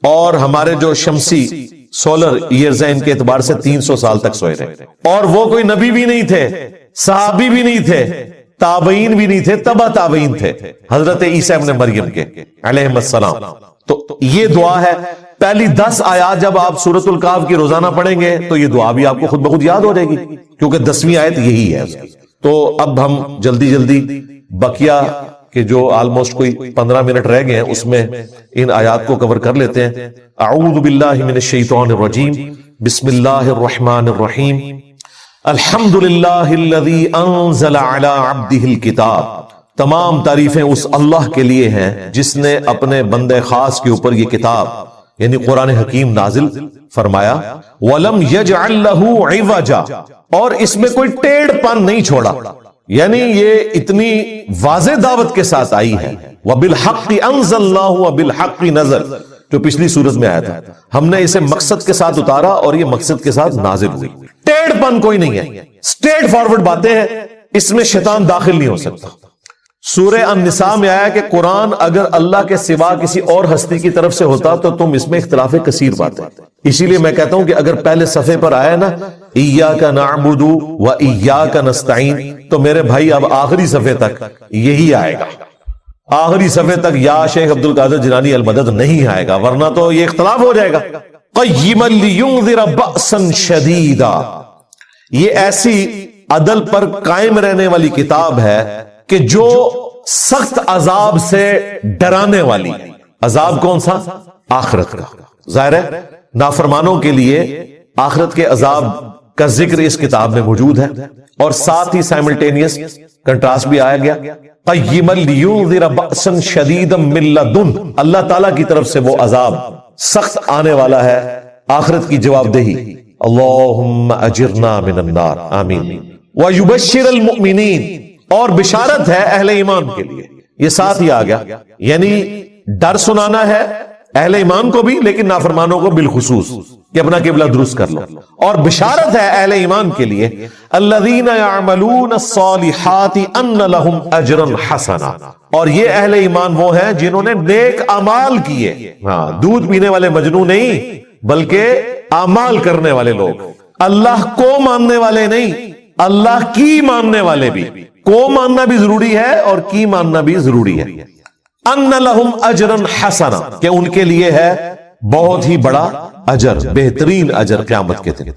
اور ہمارے جو شمسی سولر ایئرز ہیں ان کے اعتبار سے 300 سال تک سوئے رہے، اور وہ کوئی نبی بھی نہیں تھے، صحابی بھی نہیں تھے، تابعین بھی نہیں تھے، تبع تابعین تھے حضرت عیسیٰ ابن مریم کے علیہ السلام۔ تو یہ دعا ہے، پہلی 10 آیات جب آپ سورۃ الکہف کی روزانہ پڑھیں گے تو یہ دعا بھی آپ کو خود بخود یاد ہو جائے گی، کیونکہ 10ویں آیت یہی ہے اس کی۔ تو اب ہم جلدی جلدی بقیہ کہ جو آلموسٹ کوئی 15 منٹ رہ گئے ہیں اس میں ان آیات کو کور کر لیتے ہیں۔ اعوذ باللہ من الشیطان الرجیم، بسم اللہ الرحمن الرحیم، الحمد للہ الذی انزل علی عبدہ الکتاب، تمام تعریفیں اس اللہ کے لیے ہیں جس نے اپنے بندے خاص کے اوپر یہ کتاب یعنی قرآن حکیم نازل فرمایا، وَلَمْ يَجْعَلْ لَهُ عِوَجًا، اور اس میں کوئی ٹیڑھ پن نہیں چھوڑا، یعنی یہ اتنی واضح دعوت کے ساتھ آئی ہے۔ وَبِالْحَقِّ أَنزَلْنَاهُ وَبِالْحَقِّ نَزَلَ، جو پچھلی سورت میں آیا تھا، ہم نے اسے مقصد کے ساتھ اتارا اور یہ مقصد کے ساتھ نازل ہوئی۔ ٹیڑھ پن کوئی نہیں ہے، سٹریٹ فارورڈ باتیں ہیں، اس میں شیطان داخل نہیں ہو سکتا۔ سورہ النساء میں آیا کہ قرآن اگر اللہ کے سوا کسی اور ہستی کی طرف سے ہوتا تو تم اس میں اختلاف کثیر باتیں، اسی لیے میں کہتا ہوں کہ اگر پہلے صفحے پر آیا نا ایاک نعبد و ایاک نستعین، تو میرے بھائی اب آخری صفحے تک یہی آئے گا، آخری صفحے تک یا شیخ عبد القادر جیلانی المدد نہیں آئے گا، ورنہ تو یہ اختلاف ہو جائے گا۔ قیما لینذر بأسا شدیدا، یہ ایسی عدل پر قائم رہنے والی کتاب ہے کہ جو سخت عذاب سے ڈرانے والی، عذاب کون سا؟ آخرت کا۔ ظاہر ہے نافرمانوں کے لیے آخرت کے عذاب کا ذکر اس کتاب میں موجود ہے، اور ساتھ ہی سائملٹینیس کنٹراسٹ بھی آیا گیا، قیما لینذر بأسا شدیدا من لدن، اللہ تعالیٰ کی طرف سے وہ عذاب سخت آنے والا ہے، آخرت کی جواب دہی۔ اللہم اجرنا من النار، آمین۔ وَيُبَشِّرَ الْمُؤْمِنِينَ، اور بشارت ہے اہل ایمان کے لیے، یہ ساتھ ہی آ گیا، یعنی ڈر سنانا ہے اہل ایمان کو بھی لیکن نافرمانوں کو بالخصوص کہ اپنا قبلہ درست کر لو، اور بشارت ہے اہل ایمان کے لیے الذین یعملون الصالحات ان لہم اجرا حسنا، اور یہ اہل ایمان وہ ہیں جنہوں نے نیک اعمال کیے، ہاں دودھ پینے والے مجنو نہیں بلکہ اعمال کرنے والے لوگ، اللہ کو ماننے والے نہیں، اللہ کی ماننے والے بھی، کو ماننا بھی ضروری ہے اور کی ماننا بھی ضروری ہے۔ ان لہم اجرا حسنا، کہ ان کے لیے ہے بہت ہی بڑا اجر، بہترین اجر قیامت کے دن۔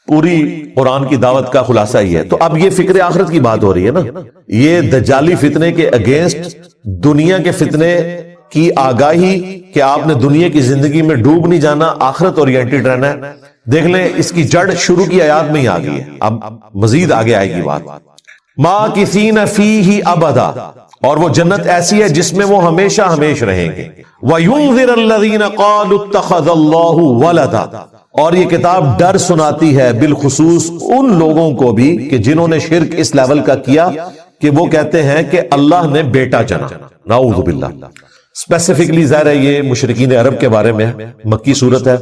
پوری قرآن کی دعوت کا خلاصہ ہی ہے۔ تو اب یہ فکر آخرت کی بات ہو رہی ہے نا، یہ دجالی فتنے کے اگینسٹ دنیا کے فتنے کی آگاہی کہ آپ نے دنیا کی زندگی میں ڈوب نہیں جانا، آخرت اورینٹڈ رہنا ہے، دیکھ لیں اس کی جڑ شروع کی آیات میں ہی آ گئی ہے، اب مزید آگے آئے گی بات. ماکثین فیہ ابدا، اور وہ جنت ایسی ہے جس میں وہ ہمیشہ ہمیش رہیں گے. وَيُنذِرَ الَّذِينَ قَالُوا اتَّخَذَ اللَّهُ وَلَدًا، اور یہ کتاب ڈر سناتی ہے بالخصوص ان لوگوں کو بھی کہ جنہوں نے شرک اس لیول کا کیا کہ وہ کہتے ہیں کہ اللہ نے بیٹا جنا. نعوذ باللہ. اسپیسیفکلی ظاہر ہے یہ مشرکین عرب کے بارے میں مکی صورت ہے.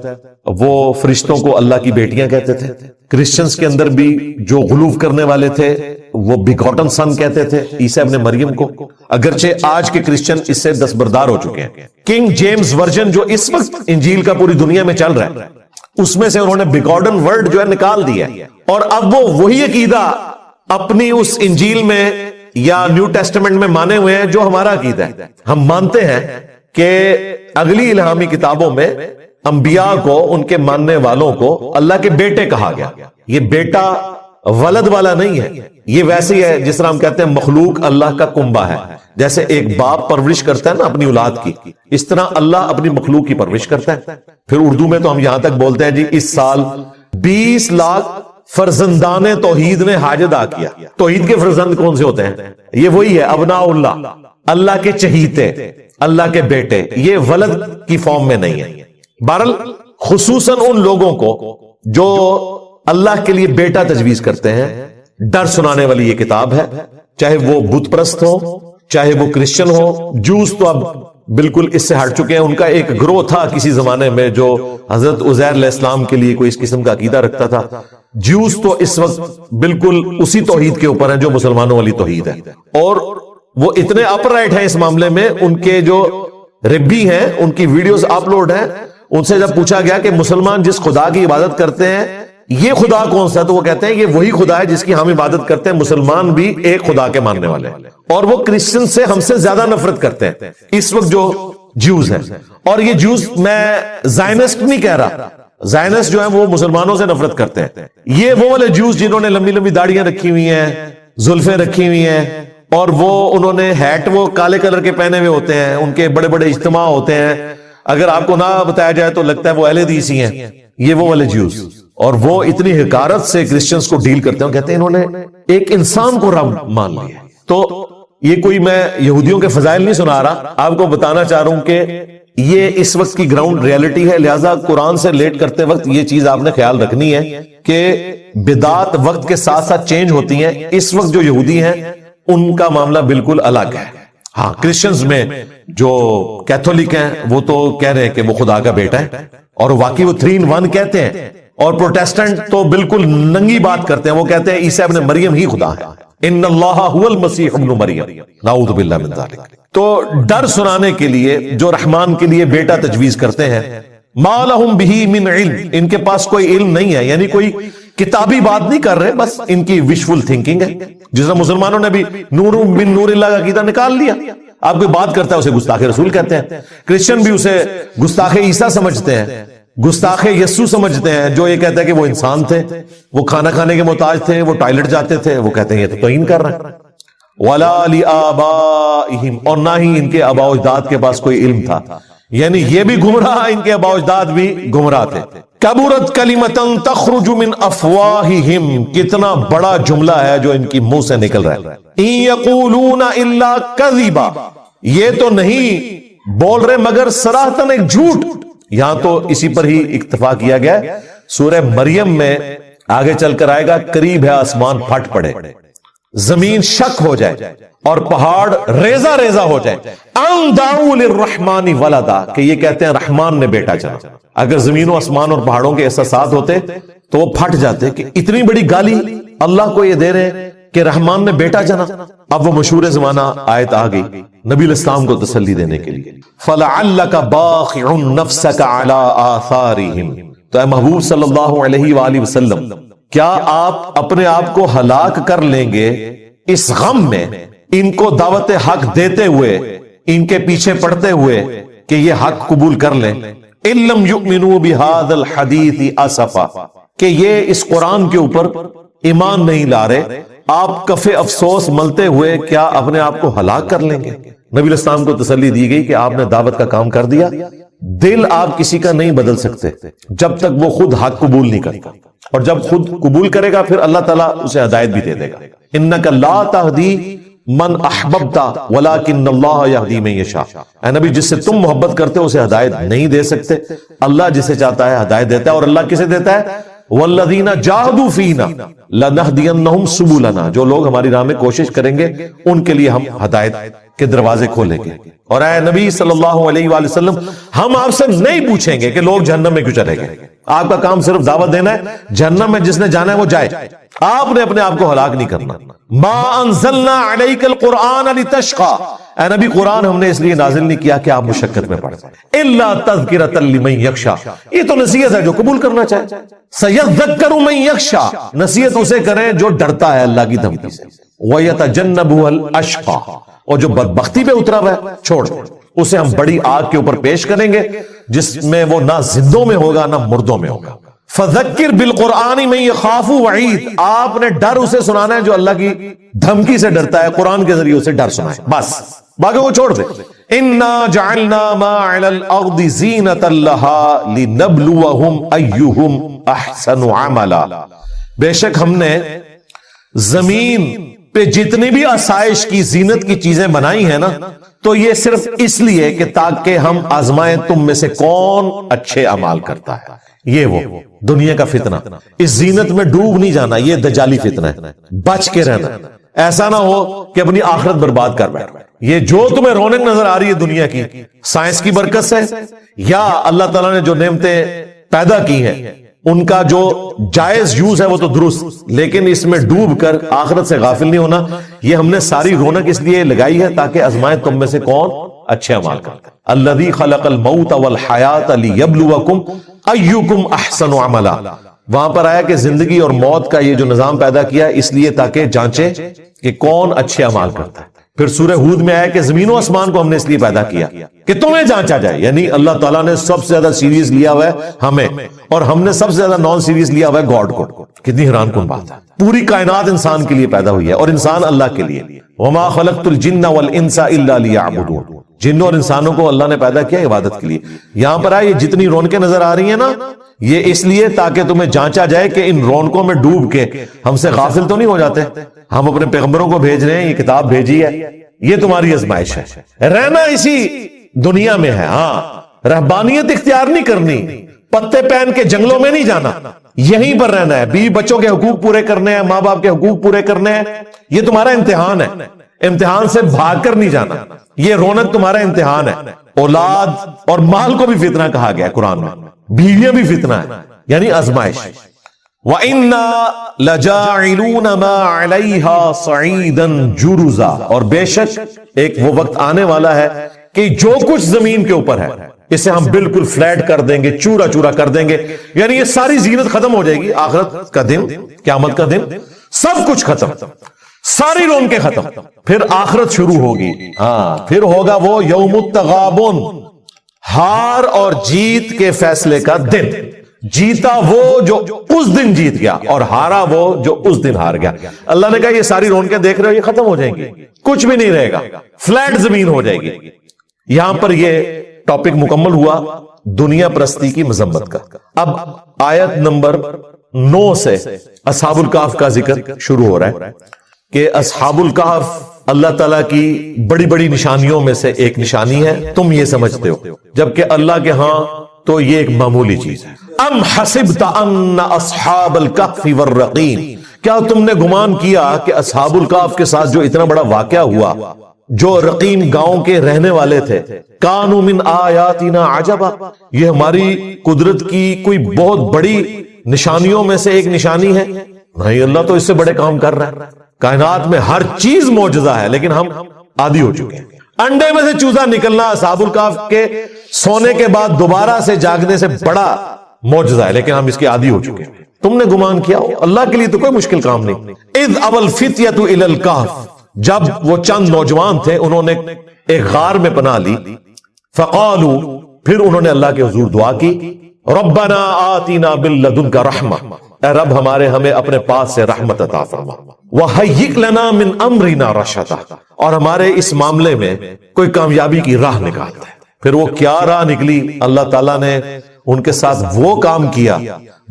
وہ فرشتوں کو اللہ کی بیٹیاں کہتے تھے. کرسچنز کے اندر بھی جو غلو کرنے والے تھے وہ بیگاٹن سن کہتے تھے عیسیٰ ابن مریم کو، اگرچہ آج کے کرسچن اس سے دستبردار ہو چکے ہیں. کنگ جیمز ورژن جو اس وقت انجیل کا پوری دنیا میں چل رہا ہے اس میں سے انہوں نے بیگاٹن ورڈ جو ہے نکال دیا ہے، اور اب وہ وہی عقیدہ اپنی اس انجیل میں یا نیو ٹیسٹمنٹ میں مانے ہوئے ہیں جو ہمارا عقیدہ ہے. ہم مانتے ہیں کہ اگلی الہامی کتابوں میں انبیاء کو، ان کے ماننے والوں کو اللہ کے بیٹے کہا گیا. یہ بیٹا ولد والا نہیں ہے، یہ ویسے ہی ہے جس طرح ہم کہتے ہیں مخلوق اللہ کا کنبہ ہے. جیسے ایک باپ پرورش کرتا ہے نا اپنی اولاد کی، اس طرح اللہ اپنی مخلوق کی پرورش کرتا ہے. پھر اردو میں تو ہم یہاں تک بولتے ہیں جی اس سال 20 لاکھ فرزندان توحید نے حاج ادا کیا. توحید کے فرزند کون سے ہوتے ہیں؟ یہ وہی ہے ابناء اللہ، اللہ کے چہیتے، اللہ کے بیٹے. یہ ولد کی فارم میں نہیں ہے. بہرحال خصوصاً ان لوگوں کو جو اللہ کے لیے بیٹا تجویز کرتے ہیں، ڈر سنانے والی یہ کتاب ہے. چاہے وہ بت پرست ہو، چاہے وہ کرسچن ہو. جوز تو اب بالکل اس سے ہٹ چکے ہیں. ان کا ایک گروہ تھا کسی زمانے میں جو حضرت عزیر علیہ السلام کے لیے کوئی اس قسم کا عقیدہ رکھتا تھا. جوز تو اس وقت بالکل اسی توحید کے اوپر ہیں جو مسلمانوں والی توحید ہے، اور وہ اتنے اپ رائٹ ہیں اس معاملے میں. ان کے جو ربی ہیں ان کی ویڈیوز اپلوڈ ہیں. ان سے جب پوچھا گیا کہ مسلمان جس خدا کی عبادت کرتے ہیں یہ خدا کون سا ہے، تو وہ کہتے ہیں یہ وہی خدا ہے جس کی ہم عبادت کرتے ہیں. مسلمان بھی ایک خدا کے ماننے والے ہیں، اور وہ کرسچن سے ہم سے زیادہ نفرت کرتے ہیں اس وقت جو جوز ہیں. اور یہ جوز میں زائنسٹ نہیں کہہ رہا، زائنسٹ جو ہیں وہ مسلمانوں سے نفرت کرتے ہیں. یہ وہ والے جوز جنہوں نے لمبی لمبی داڑیاں رکھی ہوئی ہیں، زلفیں رکھی ہوئی ہیں، اور وہ انہوں نے ہیٹ وہ کالے کلر کے پہنے ہوئے ہوتے ہیں. ان کے بڑے بڑے اجتماع ہوتے ہیں، اگر آپ کو نہ بتایا جائے تو لگتا ہے وہ اہل حدیث ہی ہیں. یہ وہ والے جوز، اور وہ اتنی حقارت سے کرسچنز کو ڈیل کرتے ہیں. کہتے ہیں انہوں نے ایک انسان کو رب مان لیا. تو یہ کوئی میں یہودیوں کے فضائل نہیں سنا رہا، آپ کو بتانا چاہ رہا ہوں کہ یہ اس وقت کی گراؤنڈ ریالٹی ہے. لہٰذا قرآن سے ریلیٹ کرتے وقت یہ چیز آپ نے خیال رکھنی ہے کہ بدعات وقت کے ساتھ ساتھ چینج ہوتی ہیں. اس وقت جو یہودی ہیں ان کا معاملہ بالکل الگ ہے. ہاں کرسچنز میں جو کیتھولک ہیں وہ تو کہہ رہے ہیں کہ وہ خدا کا بیٹا ہے، اور واقعی وہ 3 in 1 کہتے ہیں. اور پروٹیسٹنٹ تو بالکل ننگی بات کرتے ہیں، وہ کہتے ہیں عیسیٰ ابن مریم ہی خدا ہے. ان اللہ هو المسیح ابن مریم، نعوذ باللہ من ذلک. تو ڈر سنانے کے لیے جو رحمان کے لیے بیٹا تجویز کرتے ہیں، ما لہم بہ من علم، ان کے پاس کوئی علم نہیں ہے، یعنی کوئی کتابی بات نہیں کر رہے، بس ان کی وشفل تھنکنگ ہے. جس طرح مسلمانوں نے بھی نور من نور اللہ کا عقیدہ نکال لیا. آپ کوئی بات کرتا ہے اسے گستاخ رسول کہتے ہیں. کرسچن بھی اسے گستاخ عیسیٰ سمجھتے ہیں، گستاخ یسوع سمجھتے ہیں. جو یہ کہتا ہے کہ وہ انسان تھے، وہ کھانا کھانے کے محتاج تھے، وہ ٹوائلٹ جاتے تھے، وہ کہتے ہیں یہ تو توہین کر رہے ہیں. وَلَا لِآبَائِهِمْ، اور نہ ہی ان کے آباء و اجداد کے پاس کوئی علم تھا. یعنی یہ بھی گمراہ، ان کے آباء و اجداد بھی گمراہ تھے. کبرت کلمۃ تخرج من افواہہم، کتنا بڑا جملہ ہے جو ان کی منہ سے نکل رہا ہے. ان یقولون الا کذبا، یہ تو نہیں بول رہے مگر صراحتاً ایک جھوٹ. یہاں تو اسی پر ہی اکتفا کیا گیا. سورہ مریم میں آگے چل کر آئے گا قریب ہے آسمان پھٹ پڑے، زمین شک ہو جائے اور پہاڑ ریزہ ریزہ ہو جائے. ان دعوا للرحمن ولدا، کہ یہ کہتے ہیں رحمان نے بیٹا چنا. اگر زمین و آسمان اور پہاڑوں کے احساسات ہوتے تو وہ پھٹ جاتے کہ اتنی بڑی گالی اللہ کو یہ دے رہے ہیں کہ رحمان نے بیٹا چنا. اب وہ مشہور زمانہ آیت آ گئی نبی علیہ السلام کو تسلی دینے کے لیے. فَلَعَلَّكَ بَاخِعٌ نَفْسَكَ عَلَىٰ آثَارِهِمْ، تو اے محبوب صلی اللہ علیہ وآلہ وسلم، کیا آپ اپنے آپ کو ہلاک کر لیں گے اس غم میں، ان کو دعوت حق دیتے ہوئے، ان کے پیچھے پڑتے ہوئے کہ یہ حق قبول کر لیں. إِن لَّمْ يُؤْمِنُوا بِهَذَا الْحَدِيثِ أَسَفًا، کہ یہ اس قرآن کے اوپر ایمان نہیں لا رہے، آپ کف افسوس ملتے ہوئے کیا اپنے آپ کو ہلاک کر لیں گے؟ نبی علیہ السلام کو تسلی دی گئی کہ آپ نے دعوت کا کام کر دیا، دل آپ کسی کا نہیں بدل سکتے جب تک وہ خود حق قبول نہیں کرتا، اور جب خود قبول کرے گا پھر اللہ تعالیٰ اسے ہدایت بھی دے دے گا۔ انک لا تہدی من احببت ولکن اللہ یہدی من یشاء، اے نبی جس سے تم محبت کرتے ہو اسے ہدایت نہیں دے سکتے، اللہ جسے چاہتا ہے ہدایت دیتا ہے، اور اللہ کسے دیتا ہے؟ والذین جاہدوا فینا لنہدینہم سبلنا، جو لوگ ہماری راہ میں کوشش کریں گے ان کے لیے ہم ہدایت کے دروازے کھولیں گے۔ اور اے نبی صلی اللہ علیہ وآلہ وسلم ہم آپ سے نہیں پوچھیں گے کہ لوگ جہنم میں کیوں چلے گئے، آپ کا کام صرف دعوت دینا ہے، جہنم میں جس نے جانا ہے وہ جائے، آپ نے اپنے آپ کو ہلاک نہیں کرنا۔ ما انزلنا علیک القرآن لتشقى، اے نبی قرآن ہم نے اس لیے نازل نہیں کیا کہ آپ مشقت میں پڑ جائیں، الا تذکرۃ لمن یخشی، یہ تو نصیحت ہے جو قبول کرنا چاہے، سیذکر من یخشی، نصیحت اسے کریں جو ڈرتا ہے اللہ کی دھمکی سے، ویتجنبها الاشقى، اور جو بدبختی پہ اترا ہوا ہے چھوڑ اسے ہم بڑی آگ کے اوپر پیش کریں گے جس میں وہ نہ زندوں میں ہوگا نہ مردوں میں ہوگا۔ فذکر بالقرآن من یخاف وعید، آپ نے ڈر اسے سنانا ہے جو اللہ کی دھمکی سے ڈرتا ہے، قرآن کے ذریعے اسے ڈر سنائے، بس باقی وہ چھوڑ دے۔ انا جعلنا ما علی الارض زینۃ لها لنبلوہم ایہم احسن عملا، بے شک ہم نے زمین پہ جتنی بھی آسائش کی زینت کی چیزیں بنائی ہیں نا، تو یہ صرف اس لیے کہ تاکہ ہم آزمائیں تم میں سے کون اچھے اعمال کرتا ہے۔ یہ وہ دنیا کا فتنہ، اس زینت میں ڈوب نہیں جانا، یہ دجالی فتنہ ہے، بچ کے رہنا، ایسا نہ ہو کہ اپنی آخرت برباد کر بیٹھو۔ یہ جو تمہیں رونق نظر آ رہی ہے دنیا کی، سائنس کی برکت سے یا اللہ تعالیٰ نے جو نعمتیں پیدا کی ہیں ان کا جو جائز یوز ہے وہ تو درست، لیکن اس میں ڈوب کر آخرت سے غافل نہیں ہونا۔ یہ ہم نے ساری رونق اس لیے لگائی ہے تاکہ آزمائیں تم میں سے کون اچھے اعمال کرتا ہے۔ الذی خلق الموت والحیات لیبلوکم ایکم احسن عملا، وہاں پر آیا کہ زندگی اور موت کا یہ جو نظام پیدا کیا اس لیے تاکہ جانچے کہ کون اچھے اعمال کرتا ہے۔ پھر سورہ ہود میں آیا کہ زمین و آسمان کو ہم نے اس لیے پیدا کیا کہ تمہیں جانچا جائے، یعنی اللہ تعالیٰ نے سب سے زیادہ سیریس لیا ہوا ہے ہمیں، اور ہم نے سب سے زیادہ نان سیریس لیا ہوا ہے گاڈ کو۔ کتنی حیران کن بات ہے، پوری کائنات انسان کے لیے پیدا ہوئی ہے اور انسان اللہ کے لیے۔ وما خلقت الجن والانس الا لیعبدون، جنوں اور انسانوں کو اللہ نے پیدا کیا عبادت کے لیے۔ یہاں پر آئے یہ جتنی رونقیں نظر آ رہی ہیں نا، یہ اس لیے تاکہ تمہیں جانچا جائے کہ ان رونقوں میں ڈوب کے ہم سے غافل تو نہیں ہو جاتے۔ ہم اپنے پیغمبروں کو بھیج رہے ہیں، یہ کتاب بھیجی ہے، یہ تمہاری آزمائش ہے، رہنا اسی دنیا میں ہے، ہاں رہبانیت اختیار نہیں کرنی، پتے پہن کے جنگلوں میں نہیں جانا، یہیں پر رہنا ہے، بیوی بچوں کے حقوق پورے کرنے ہیں، ماں باپ کے حقوق پورے کرنے ہیں، یہ تمہارا امتحان ہے، امتحان سے بھاگ کر نہیں جانا، یہ رونق تمہارا امتحان ہے۔ اولاد اور مال کو بھی فتنہ کہا گیا قرآن میں، بیویاں بھی فتنہ ہے، یعنی آزمائش۔ وَإِنَّا لَجَاعِلُونَ مَا عَلَيْهَا صَعِيدًا جُرُزًا، اور بے شک ایک وہ وقت آنے والا ہے کہ جو کچھ زمین کے اوپر ہے اسے ہم بالکل فلیٹ کر دیں گے، چورا چورا کر دیں گے، یعنی یہ ساری زینت ختم ہو جائے گی، آخرت کا دن، قیامت کا دن، سب کچھ ختم، ساری رونقیں ختم، پھر آخرت شروع ہوگی۔ ہاں پھر ہوگا وہ یوم التغابن، ہار اور جیت کے فیصلے کا دن۔ جیتا وہ جو اس دن جیت گیا، اور ہارا وہ جو اس دن ہار گیا۔ اللہ نے کہا یہ ساری رونقیں دیکھ رہے ہو یہ ختم ہو جائیں گی، کچھ بھی نہیں رہے گا، فلیٹ زمین ہو جائے گی۔ یہاں پر یہ ٹاپک مکمل ہوا دنیا پرستی کی مذمت کا۔ اب آیت نمبر 9 سے اصحاب الکہف کا ذکر شروع ہو رہا ہے کہ اصحاب الکہف اللہ تعالیٰ کی بڑی بڑی نشانیوں میں سے ایک نشانی ہے، تم یہ سمجھتے ہو، جبکہ اللہ کے ہاں تو یہ ایک معمولی چیز ہے۔ ام حسبت ان اصحاب الکہف والرقیم، کیا تم نے گمان کیا کہ اصحاب الکہف کے ساتھ جو اتنا بڑا واقعہ ہوا، جو رقیم گاؤں کے رہنے والے تھے، کانوا من آیاتنا عجبا، یہ ہماری قدرت کی کوئی بہت بڑی نشانیوں میں سے ایک نشانی ہے؟ نہیں، اللہ تو اس سے بڑے کام کر رہا ہے، کائنات میں ہر چیز معجزہ ہے، لیکن ہم عادی ہو چکے ہیں۔ انڈے میں سے چوزا نکلنا اصحاب الکہف کے سونے کے بعد دوبارہ سے جاگنے سے بڑا معجزہ ہے، لیکن ہم اس کے عادی ہو چکے ہیں۔ تم نے گمان کیا ہو، اللہ کے لیے تو کوئی مشکل کام نہیں۔ اذ ابى الفتية الى الكهف، جب وہ چند نوجوان تھے انہوں نے ایک غار میں پناہ لی، فقالوا، پھر انہوں نے اللہ کے حضور دعا کی، ربنا آتنا من لدنک رحمہ، اے رب ہمارے ہمیں اپنے پاس سے رحمت عطا فرما، وہیئ لنا من امرنا رشدا، اور ہمارے اس معاملے میں کوئی کامیابی کی راہ نکال دے۔ پھر وہ کیا راہ نکلی، اللہ تعالیٰ نے ان کے ساتھ وہ کام کیا،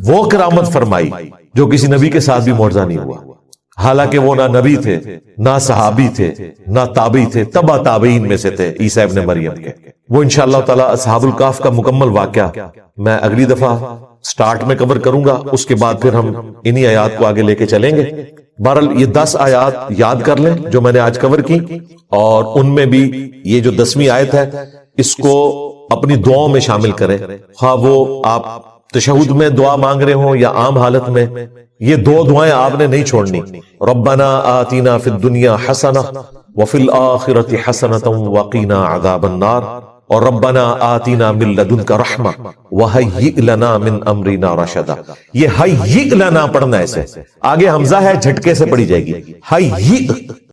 وہ کرامت فرمائی جو کسی نبی کے ساتھ بھی معجزہ نہیں ہوا. حالانکہ وہ نہ نبی تھے، نہ صحابی تھے، نہ تابعی تھے، تبع تابعین میں سے تھے عیسیٰ ابن مریم کے. وہ انشاءاللہ تعالی اصحاب الکہف کا مکمل واقعہ میں اگلی دفعہ سٹارٹ میں کور کروں گا، اس کے بعد پھر ہم انہی آیات کو آگے لے کے چلیں گے. بہرحال یہ 10 آیات یاد کر لیں جو میں نے آج کور کی، اور ان میں بھی یہ جو 10ویں آیت ہے اس کو اپنی دعاؤں میں شامل کریں، خواہ وہ آپ تشہد میں دعا مانگ رہے ہوں یا عام حالت میں. یہ 2 دعائیں آپ نے نہیں چھوڑنی، ربنا آتینا فی الدنیا حسنہ وفی الآخرۃ حسنۃ وقینا عذاب النار، اور ربنا آتینا من لدنک رحمہ وہیئ لنا من امرنا رشدا. یہ ہیئ لنا پڑھنا ہے، ایسے آگے حمزہ ہے جھٹکے سے پڑھی جائے گی، ہیئ